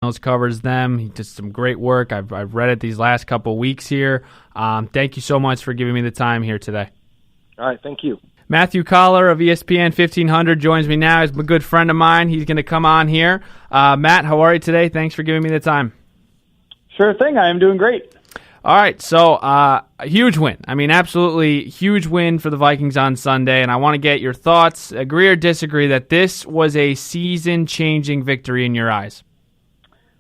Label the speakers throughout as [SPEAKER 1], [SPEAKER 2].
[SPEAKER 1] covers them. He did some great work. I've read it these last couple weeks here. Thank you so much for giving me the time here today.
[SPEAKER 2] All right, thank you.
[SPEAKER 1] Matthew Coller of ESPN 1500 joins me now. He's a good friend of mine. He's going to come on here. Matt, how are you today? Thanks for giving me the time.
[SPEAKER 3] Sure thing. I am doing great.
[SPEAKER 1] All right, so a huge win. I mean, absolutely huge win for the Vikings on Sunday, and I want to get your thoughts, agree or disagree, that this was a season-changing victory in your eyes.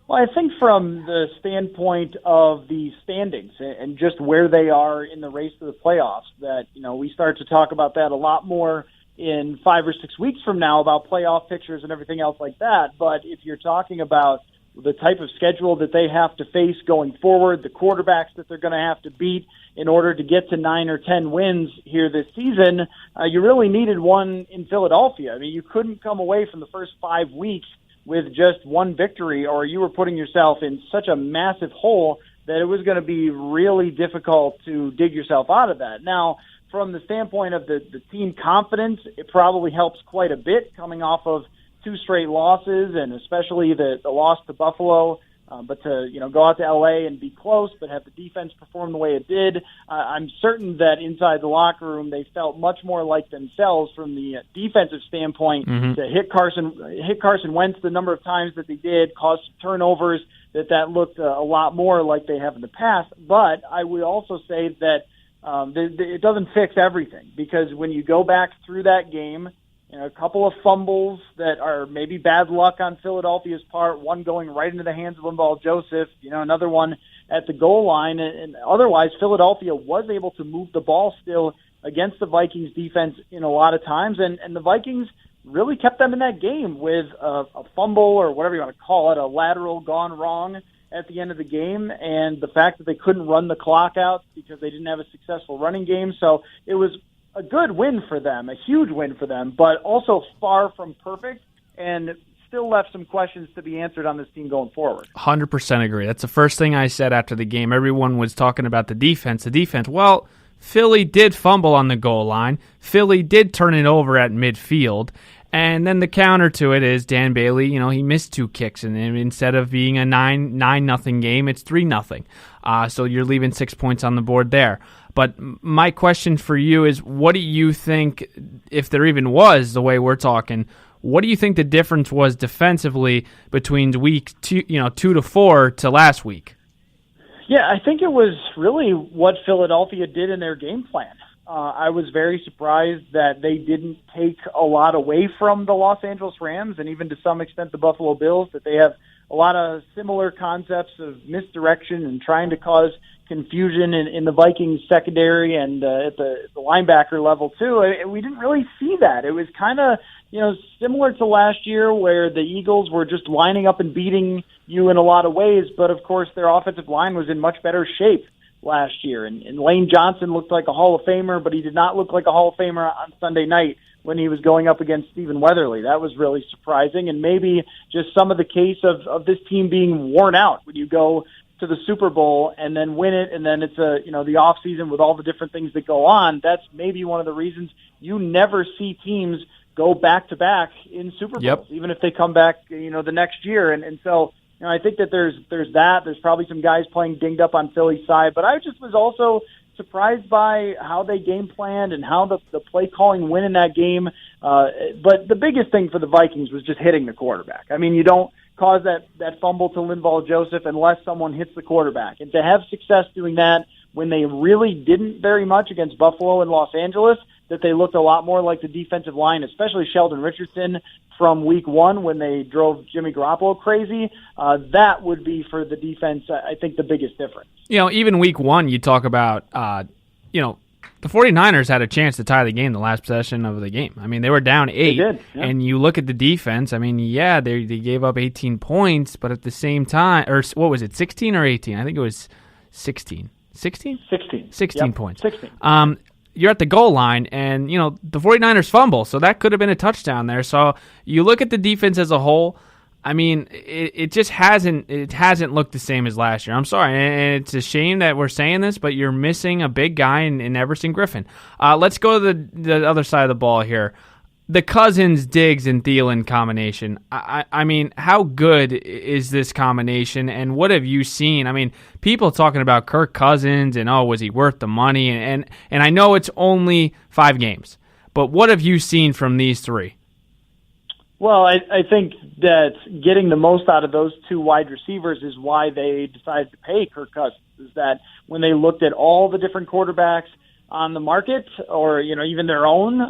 [SPEAKER 3] Well, I think from the standpoint of the standings and just where they are in the race to the playoffs, that, we start to talk about that a lot more in 5 or 6 weeks from now about playoff pictures and everything else like that. But if you're talking about the type of schedule that they have to face going forward, the quarterbacks that they're going to have to beat in order to get to 9 or 10 wins here this season, you really needed one in Philadelphia. I mean, you couldn't come away from the first 5 weeks with just one victory, or you were putting yourself in such a massive hole that it was going to be really difficult to dig yourself out of that. Now, from the standpoint of the team confidence, it probably helps quite a bit coming off of 2 straight losses, and especially the loss to Buffalo. But to go out to L.A. and be close, but have the defense perform the way it did, I'm certain that inside the locker room they felt much more like themselves from the defensive standpoint to hit Carson Wentz the number of times that they did, cause turnovers that looked a lot more like they have in the past. But I would also say that it doesn't fix everything, because when you go back through that game, a couple of fumbles that are maybe bad luck on Philadelphia's part, one going right into the hands of Linval Joseph, another one at the goal line. And otherwise, Philadelphia was able to move the ball still against the Vikings defense in a lot of times. And the Vikings really kept them in that game with a fumble, or whatever you want to call it, a lateral gone wrong at the end of the game, and the fact that they couldn't run the clock out because they didn't have a successful running game. So it was a good win for them, a huge win for them, but also far from perfect, and still left some questions to be answered on this team going forward.
[SPEAKER 1] 100% agree. That's the first thing I said after the game. Everyone was talking about the defense. Well, Philly did fumble on the goal line. Philly did turn it over at midfield. And then the counter to it is Dan Bailey, he missed 2 kicks, and instead of being a 9-0 game, it's 3-0. So you're leaving 6 points on the board there. But my question for you is, what do you think, if there even was the way we're talking, what do you think the difference was defensively between week 2 to 4 to last week?
[SPEAKER 3] Yeah, I think it was really what Philadelphia did in their game plan. I was very surprised that they didn't take a lot away from the Los Angeles Rams, and even to some extent the Buffalo Bills, that they have a lot of similar concepts of misdirection and trying to cause confusion in the Vikings secondary and at the linebacker level too. We didn't really see that. It was kind of similar to last year, where the Eagles were just lining up and beating you in a lot of ways, but of course their offensive line was in much better shape last year. And Lane Johnson looked like a Hall of Famer, but he did not look like a Hall of Famer on Sunday night when he was going up against Stephen Weatherly. That was really surprising, and maybe just some of the case of this team being worn out when you go to the Super Bowl and then win it, and then it's the off season with all the different things that go on. That's maybe one of the reasons you never see teams go back to back in Super Bowls, even if they come back the next year. And so I think that there's that. There's probably some guys playing dinged up on Philly's side, but I just was also surprised by how they game planned and how the play calling went in that game. But the biggest thing for the Vikings was just hitting the quarterback. I mean, you don't cause that fumble to Linval Joseph unless someone hits the quarterback. And to have success doing that when they really didn't very much against Buffalo and Los Angeles, that they looked a lot more like the defensive line, especially Sheldon Richardson from week 1 when they drove Jimmy Garoppolo crazy. That would be for the defense, I think, the biggest difference.
[SPEAKER 1] Even week 1, you talk about, the 49ers had a chance to tie the game the last possession of the game. I mean, they were down 8.
[SPEAKER 3] They did, yeah.
[SPEAKER 1] And you look at the defense, I mean, they gave up 18 points, but at the same time, or what was it, 16 or 18? I think it was 16. 16?
[SPEAKER 3] 16.
[SPEAKER 1] 16 points.
[SPEAKER 3] 16.
[SPEAKER 1] You're at the goal line, and, the 49ers fumble, so that could have been a touchdown there. So you look at the defense as a whole, I mean, it just hasn't looked the same as last year. I'm sorry, and it's a shame that we're saying this, but you're missing a big guy in Everson Griffin. Let's go to the other side of the ball here. the Cousins, Diggs, and Thielen combination. I mean, how good is this combination, and what have you seen? I mean, people talking about Kirk Cousins and, was he worth the money? And I know it's only 5 games, but what have you seen from these 3?
[SPEAKER 3] Well, I think that getting the most out of those 2 wide receivers is why they decided to pay Kirk Cousins, is that when they looked at all the different quarterbacks on the market, or even their own.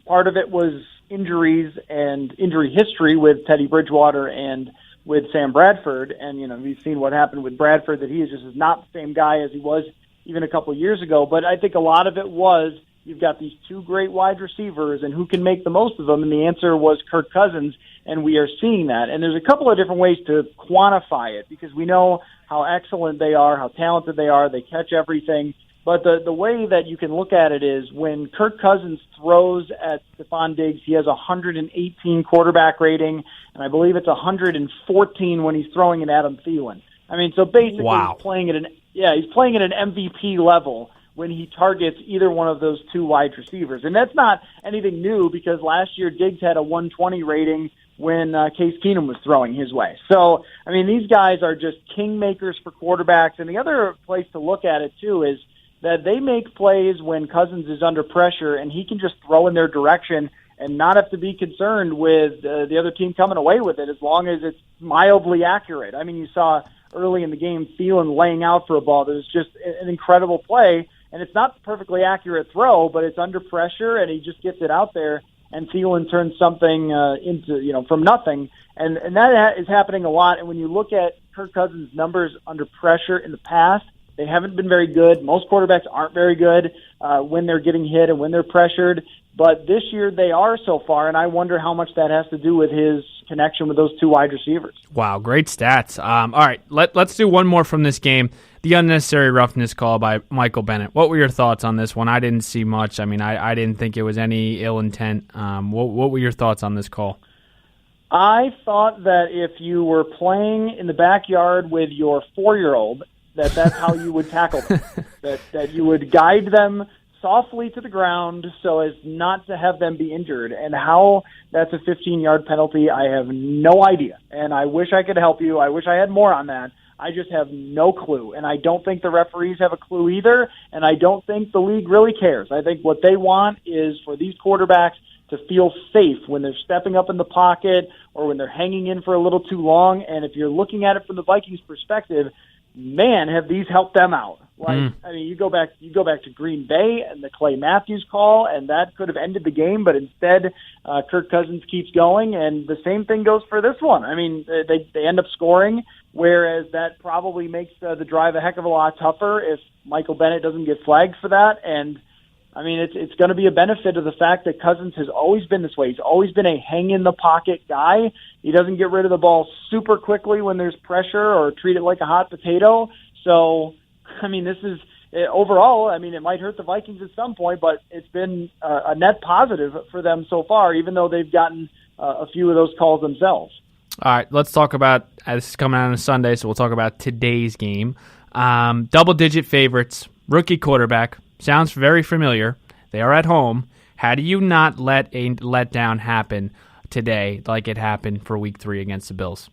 [SPEAKER 3] Part of it was injuries and injury history with Teddy Bridgewater and with Sam Bradford, and we've seen what happened with Bradford, that he is not the same guy as he was even a couple of years ago. But I think a lot of it was you've got these 2 great wide receivers, and who can make the most of them? And the answer was Kirk Cousins, and we are seeing that. And there's a couple of different ways to quantify it, because we know how excellent they are, how talented they are. They catch everything. But the way that you can look at it is when Kirk Cousins throws at Stephon Diggs, he has 118 quarterback rating, and I believe it's 114 when he's throwing at Adam Thielen. I mean, so basically
[SPEAKER 1] wow.
[SPEAKER 3] he's playing at an MVP level when he targets either one of those 2 wide receivers. And that's not anything new, because last year Diggs had a 120 rating when Case Keenum was throwing his way. So, I mean, these guys are just kingmakers for quarterbacks. And the other place to look at it, too, is that they make plays when Cousins is under pressure, and he can just throw in their direction and not have to be concerned with the other team coming away with it, as long as it's mildly accurate. I mean, you saw early in the game Thielen laying out for a ball that was just an incredible play, and it's not a perfectly accurate throw, but it's under pressure, and he just gets it out there, and Thielen turns something into, from nothing. And that is happening a lot. And when you look at Kirk Cousins' numbers under pressure in the past, they haven't been very good. Most quarterbacks aren't very good when they're getting hit and when they're pressured. But this year they are so far, and I wonder how much that has to do with his connection with those 2 wide receivers.
[SPEAKER 1] Wow, great stats. All right, let's do one more from this game. The unnecessary roughness call by Michael Bennett. What were your thoughts on this one? I didn't see much. I mean, I didn't think it was any ill intent. What were your thoughts on this call?
[SPEAKER 3] I thought that if you were playing in the backyard with your 4-year-old, that's how you would tackle them. that you would guide them softly to the ground so as not to have them be injured. And how that's a 15-yard penalty, I have no idea. And I wish I could help you. I wish I had more on that. I just have no clue. And I don't think the referees have a clue either, and I don't think the league really cares. I think what they want is for these quarterbacks to feel safe when they're stepping up in the pocket or when they're hanging in for a little too long. And if you're looking at it from the Vikings' perspective, man, have these helped them out. I mean, you go back to Green Bay and the Clay Matthews call, and that could have ended the game, but instead Kirk Cousins keeps going, and the same thing goes for this one. I mean, they end up scoring, whereas that probably makes the drive a heck of a lot tougher if Michael Bennett doesn't get flagged for that. And I mean, it's going to be a benefit of the fact that Cousins has always been this way. He's always been a hang-in-the-pocket guy. He doesn't get rid of the ball super quickly when there's pressure or treat it like a hot potato. So, I mean, this is overall, I mean, it might hurt the Vikings at some point, but it's been a net positive for them so far, even though they've gotten a few of those calls themselves.
[SPEAKER 1] All right, let's talk about, this is coming out on a Sunday, so we'll talk about today's game. Double-digit favorites, rookie quarterback. Sounds very familiar. They are at home. How do you not let a letdown happen today like it happened for Week 3 against the Bills?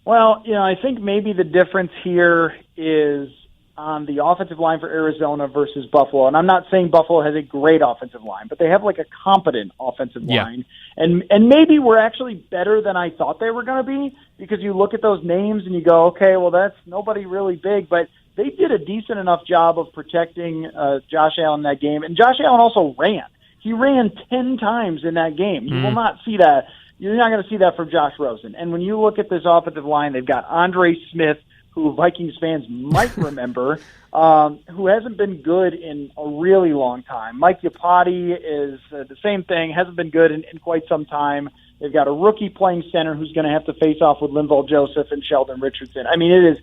[SPEAKER 3] Well, I think maybe the difference here is on the offensive line for Arizona versus Buffalo. And I'm not saying Buffalo has a great offensive line, but they have like a competent offensive line. And maybe we're actually better than I thought they were going to be, because you look at those names and you go, okay, well, that's nobody really big, but they did a decent enough job of protecting Josh Allen in that game. And Josh Allen also ran. He ran 10 times in that game. You will not see that. You're not going to see that from Josh Rosen. And when you look at this offensive line, they've got Andre Smith, who Vikings fans might remember, who hasn't been good in a really long time. Mike Iupati is the same thing, hasn't been good in quite some time. They've got a rookie playing center who's going to have to face off with Linval Joseph and Sheldon Richardson. I mean, it is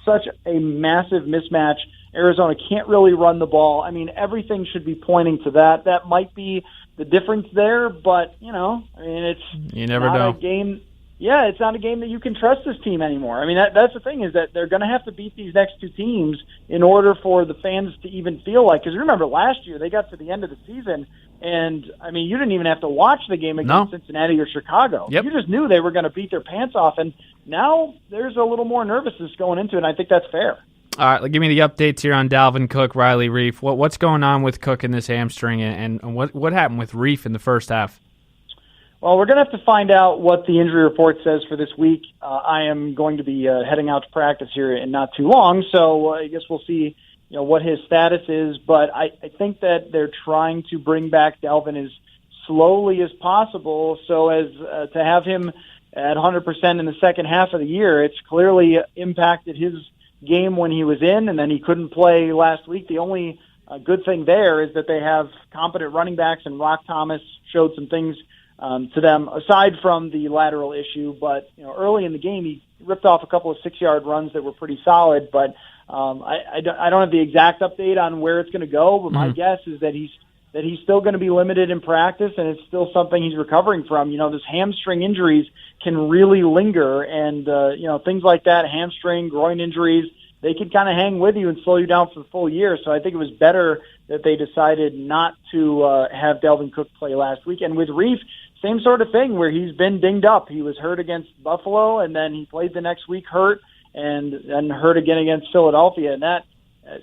[SPEAKER 3] such a massive mismatch. Arizona can't really run the ball. I mean, everything should be pointing to that. That might be the difference there, but, I mean, it's
[SPEAKER 1] you never
[SPEAKER 3] not
[SPEAKER 1] know.
[SPEAKER 3] a game. Yeah, it's not a game that you can trust this team anymore. I mean, that's the thing, is that they're going to have to beat these next two teams in order for the fans to even feel like, because remember last year they got to the end of the season, and I mean, you didn't even have to watch the game against Cincinnati or Chicago.
[SPEAKER 1] Yep.
[SPEAKER 3] You just knew they were going to beat their pants off, and now there's a little more nervousness going into it, and I think that's fair.
[SPEAKER 1] All right, give me the updates here on Dalvin Cook, Riley Reif. What's going on with Cook in this hamstring, and what happened with Reif in the first half?
[SPEAKER 3] Well, we're going to have to find out what the injury report says for this week. I am going to be heading out to practice here in not too long, so I guess we'll see what his status is. But I think that they're trying to bring back Dalvin as slowly as possible so as to have him at 100% in the second half of the year. It's clearly impacted his game when he was in, and then he couldn't play last week. The only good thing there is that they have competent running backs, and Rock Thomas showed some things to them, aside from the lateral issue. But early in the game, he ripped off a couple of 6-yard runs that were pretty solid. But I don't have the exact update on where it's going to go. But my guess is that he's still going to be limited in practice, and it's still something he's recovering from. This hamstring injuries can really linger, and things like that, hamstring, groin injuries, they can kind of hang with you and slow you down for the full year. So I think it was better that they decided not to have Dalvin Cook play last week. And with Reif, same sort of thing where he's been dinged up. He was hurt against Buffalo, and then he played the next week hurt, and hurt again against Philadelphia. And that,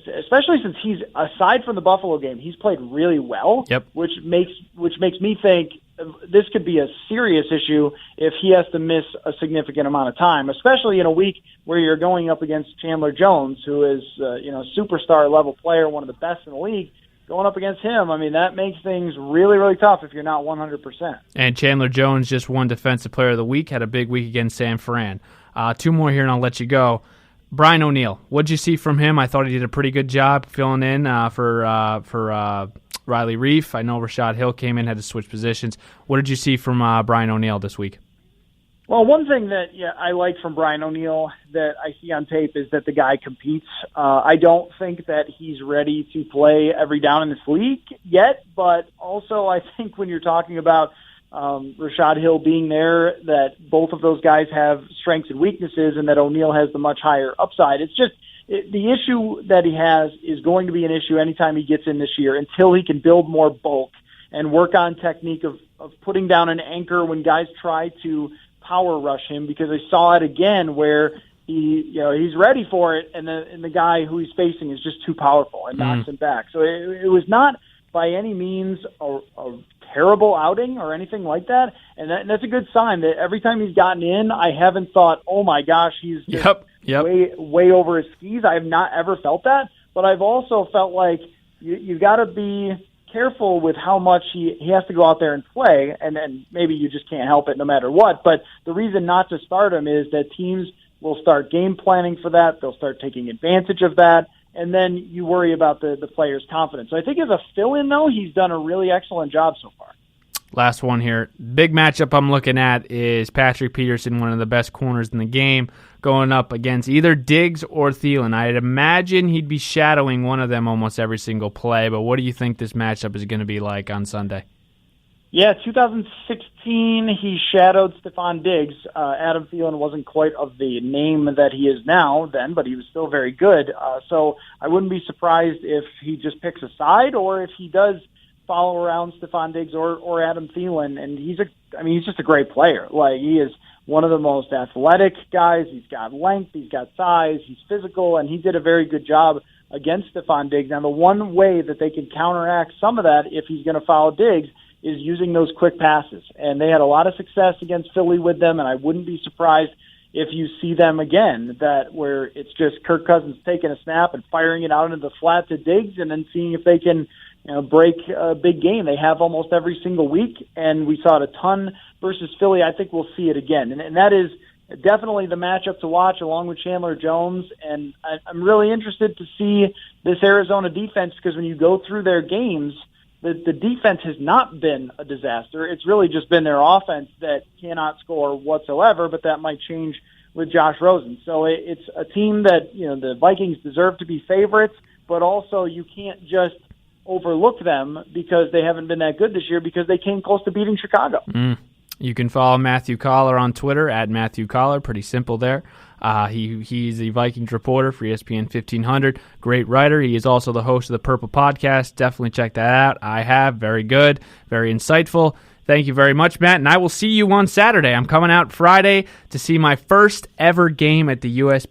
[SPEAKER 3] especially since he's, aside from the Buffalo game, he's played really well.
[SPEAKER 1] Yep.
[SPEAKER 3] Which makes me think this could be a serious issue if he has to miss a significant amount of time, especially in a week where you're going up against Chandler Jones, who is superstar level player, one of the best in the league. Going up against him, I mean, that makes things really, really tough if you're not 100%.
[SPEAKER 1] And Chandler Jones just won Defensive Player of the Week, had a big week against San Fran. Two more here, and I'll let you go. Brian O'Neill, what'd you see from him? I thought he did a pretty good job filling in for Riley Reif. I know Rashad Hill came in, had to switch positions. What did you see from Brian O'Neill this week?
[SPEAKER 3] Well, one thing that I like from Brian O'Neill that I see on tape is that the guy competes. I don't think that he's ready to play every down in this league yet, but also I think when you're talking about Rashad Hill being there, that both of those guys have strengths and weaknesses, and that O'Neill has the much higher upside. It's just the issue that he has is going to be an issue anytime he gets in this year until he can build more bulk and work on technique of putting down an anchor when guys try to power rush him, because I saw it again where he's ready for it, and the guy who he's facing is just too powerful and knocks him back. So it was not by any means a terrible outing or anything like that, and that's a good sign that every time he's gotten in, I haven't thought, oh my gosh, he's just way over his skis. I have not ever felt that, but I've also felt like you've got to be careful with how much he has to go out there and play, and maybe you just can't help it no matter what. But the reason not to start him is that teams will start game planning for that. They'll start taking advantage of that, and then you worry about the player's confidence. So I think as a fill-in, though, he's done a really excellent job so far.
[SPEAKER 1] Last one here. Big matchup I'm looking at is Patrick Peterson, one of the best corners in the game, going up against either Diggs or Thielen. I'd imagine he'd be shadowing one of them almost every single play, but what do you think this matchup is going to be like on Sunday?
[SPEAKER 3] Yeah, 2016, he shadowed Stephon Diggs. Adam Thielen wasn't quite of the name that he is now then, but he was still very good. So I wouldn't be surprised if he just picks a side, or if he does follow around Stephon Diggs or Adam Thielen. And he's just a great player. Like, he is one of the most athletic guys. He's got length, he's got size, he's physical, and he did a very good job against Stephon Diggs. Now, the one way that they can counteract some of that, if he's going to follow Diggs, is using those quick passes. And they had a lot of success against Philly with them, and I wouldn't be surprised if you see them again, that where it's just Kirk Cousins taking a snap and firing it out into the flat to Diggs, and then seeing if they can break a big game. They have almost every single week, and we saw it a ton versus Philly. I think we'll see it again. And that is definitely the matchup to watch, along with Chandler Jones. And I'm really interested to see this Arizona defense, because when you go through their games, the defense has not been a disaster. It's really just been their offense that cannot score whatsoever, but that might change with Josh Rosen. So it's a team that, the Vikings deserve to be favorites, but also you can't just overlook them because they haven't been that good this year, because they came close to beating Chicago.
[SPEAKER 1] You can follow Matthew Coller on Twitter at Matthew Coller. Pretty simple there. He's a Vikings reporter for ESPN 1500. Great writer. He is also the host of the Purple Podcast. Definitely check that out. I have. Very good. Very insightful. Thank you very much, Matt. And I will see you on Saturday. I'm coming out Friday to see my first ever game at the U.S.